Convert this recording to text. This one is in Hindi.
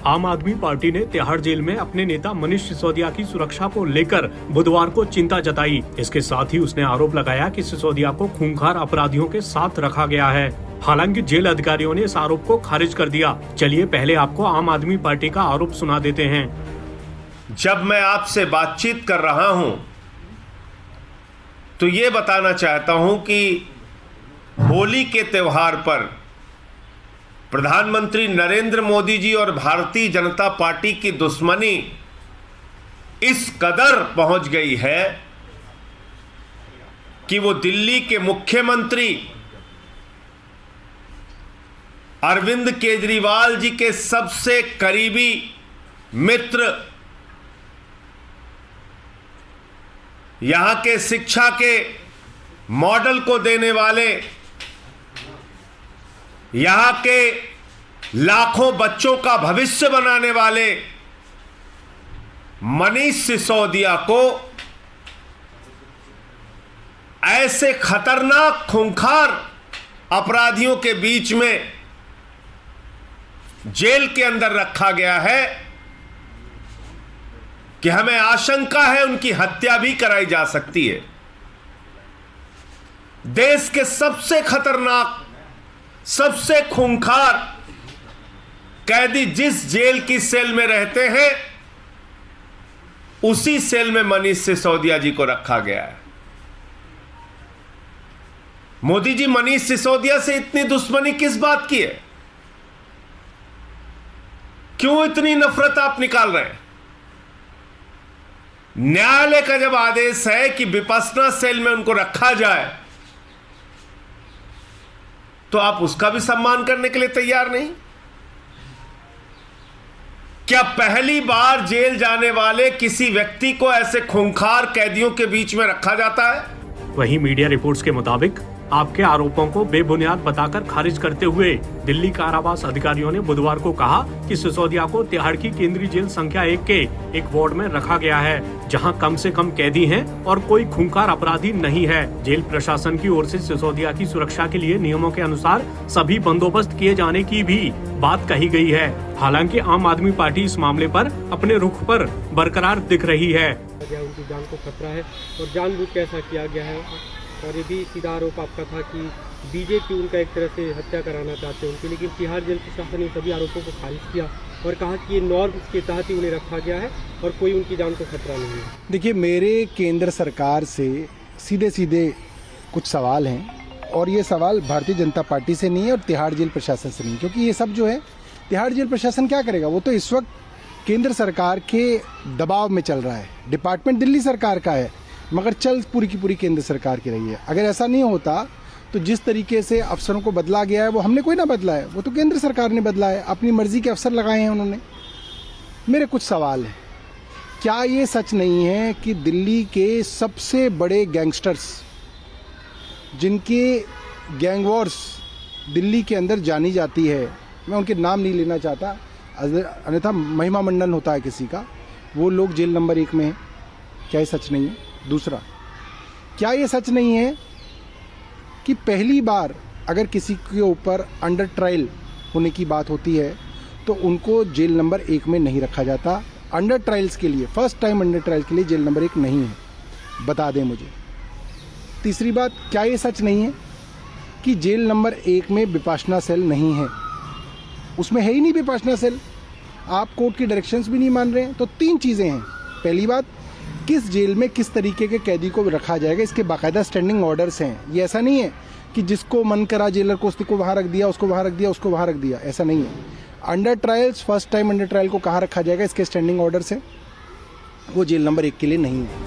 आम आदमी पार्टी ने तिहाड़ जेल में अपने नेता मनीष सिसोदिया की सुरक्षा को लेकर बुधवार को चिंता जताई। इसके साथ ही उसने आरोप लगाया कि सिसोदिया को खूंखार अपराधियों के साथ रखा गया है। हालांकि जेल अधिकारियों ने इस आरोप को खारिज कर दिया। चलिए पहले आपको आम आदमी पार्टी का आरोप सुना देते हैं। जब मैं आपसे बातचीत कर रहा हूं तो ये बताना चाहता हूं कि होली के त्योहार पर प्रधानमंत्री नरेंद्र मोदी जी और भारतीय जनता पार्टी की दुश्मनी इस कदर पहुंच गई है कि वो दिल्ली के मुख्यमंत्री अरविंद केजरीवाल जी के सबसे करीबी मित्र, यहां के शिक्षा के मॉडल को देने वाले, यहां के लाखों बच्चों का भविष्य बनाने वाले मनीष सिसोदिया को ऐसे खतरनाक खूंखार अपराधियों के बीच में जेल के अंदर रखा गया है कि हमें आशंका है उनकी हत्या भी कराई जा सकती है। देश के सबसे खतरनाक, सबसे खूंखार कैदी जिस जेल की सेल में रहते हैं उसी सेल में मनीष सिसोदिया जी को रखा गया है। मोदी जी मनीष सिसोदिया से इतनी दुश्मनी किस बात की है? क्यों इतनी नफरत आप निकाल रहे हैं? न्यायालय का जब आदेश है कि विपश्यना सेल में उनको रखा जाए तो आप उसका भी सम्मान करने के लिए तैयार नहीं? क्या पहली बार जेल जाने वाले किसी व्यक्ति को ऐसे खूंखार कैदियों के बीच में रखा जाता है? वहीं मीडिया रिपोर्ट्स के मुताबिक आपके आरोपों को बेबुनियाद बताकर खारिज करते हुए दिल्ली कारावास अधिकारियों ने बुधवार को कहा कि सिसोदिया को तिहाड़ की केंद्रीय जेल संख्या 1 के एक वार्ड में रखा गया है, जहां कम से कम कैदी हैं और कोई खूंखार अपराधी नहीं है। जेल प्रशासन की ओर से सिसोदिया की सुरक्षा के लिए नियमों के अनुसार सभी बंदोबस्त किए जाने की भी बात कही गई है। हालांकि आम आदमी पार्टी इस मामले पर अपने रुख पर बरकरार दिख रही है। उनकी जान को खतरा है और जानबूझ के ऐसा किया गया है। और ये भी सीधा आरोप आपका था कि बीजेपी उनका एक तरह से हत्या कराना चाहते हैं उनकी, लेकिन तिहाड़ जेल प्रशासन ने सभी आरोपों को खारिज किया और कहा कि ये नॉर्म्स के तहत ही उन्हें रखा गया है और कोई उनकी जान को खतरा नहीं है। देखिए, मेरे केंद्र सरकार से सीधे सीधे कुछ सवाल हैं और ये सवाल भारतीय जनता पार्टी से नहीं है और तिहाड़ जेल प्रशासन से नहीं, क्योंकि ये सब जो है तिहाड़ जेल प्रशासन क्या करेगा? वो तो इस वक्त केंद्र सरकार के दबाव में चल रहा है। डिपार्टमेंट दिल्ली सरकार का है मगर चल पूरी की पूरी केंद्र सरकार की रही है। अगर ऐसा नहीं होता तो जिस तरीके से अफसरों को बदला गया है वो हमने कोई ना बदला है, वो तो केंद्र सरकार ने बदला है। अपनी मर्जी के अफसर लगाए हैं उन्होंने। मेरे कुछ सवाल हैं। क्या ये सच नहीं है कि दिल्ली के सबसे बड़े गैंगस्टर्स, जिनके गैंग वॉर्स दिल्ली के अंदर जानी जाती है, मैं उनके नाम नहीं लेना चाहता अन्यथा महिमा मंडन होता है किसी का, वो लोग जेल नंबर 1 में हैं? क्या ये सच नहीं है? दूसरा, क्या ये सच नहीं है कि पहली बार अगर किसी के ऊपर अंडर ट्रायल होने की बात होती है तो उनको जेल नंबर 1 में नहीं रखा जाता? अंडर ट्रायल्स के लिए, फर्स्ट टाइम अंडर ट्रायल के लिए जेल नंबर 1 नहीं है, बता दें मुझे। तीसरी बात, क्या ये सच नहीं है कि जेल नंबर 1 में विपश्यना सेल नहीं है? उसमें है ही नहीं विपश्यना सेल। आप कोर्ट की डायरेक्शंस भी नहीं मान रहे हैं। तो 3 चीज़ें हैं। पहली बात, किस जेल में किस तरीके के कैदी को रखा जाएगा, इसके बाकायदा स्टैंडिंग ऑर्डर्स हैं। ये ऐसा नहीं है कि जिसको मन करा जेलर को उसको वहाँ रख दिया, उसको वहाँ रख दिया, उसको वहाँ रख दिया, ऐसा नहीं है। Under trials, first time under trial को कहाँ रखा जाएगा, इसके स्टैंडिंग ऑर्डर्स हैं। वो जेल नंबर 1 के लिए नहीं है।